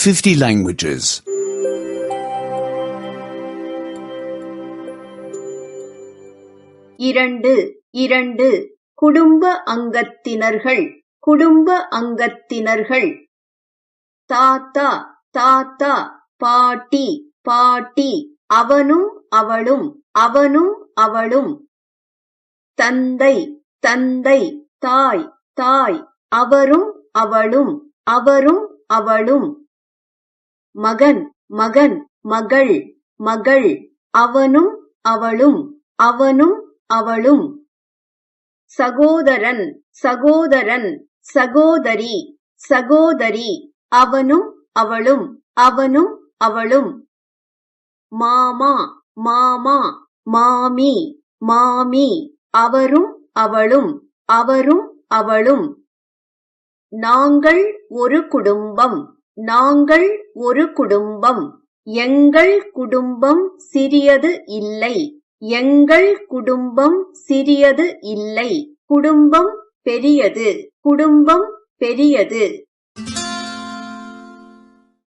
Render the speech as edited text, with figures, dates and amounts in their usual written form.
50 languages. இரண்டு குடும்ப அங்கத்தினர்கள் குடும்ப அங்கத்தினர்கள். தாத்தா தாத்தா, பாட்டி பாட்டி, அவனும் அவளும் அவனும் அவளும். தந்தை தந்தை, தாய் தாய், அவரும் அவளும் அவரும் அவளும். மகன் மகன், மகள் மகள், அவனும் அவளும் அவனும் அவளும். சகோதரன் சகோதரன், சகோதரி சகோதரி, அவனும் அவளும் அவனும் அவளும். மாமா மாமா, மாமி மாமி, அவரும் அவளும் அவரும் அவளும். நாங்கள் ஒரு குடும்பம் நாங்கள் ஒரு குடும்பம். எங்கள் குடும்பம் சிறியது இல்லை எங்கள் குடும்பம் சிறியது இல்லை. குடும்பம் பெரியது குடும்பம் பெரியது.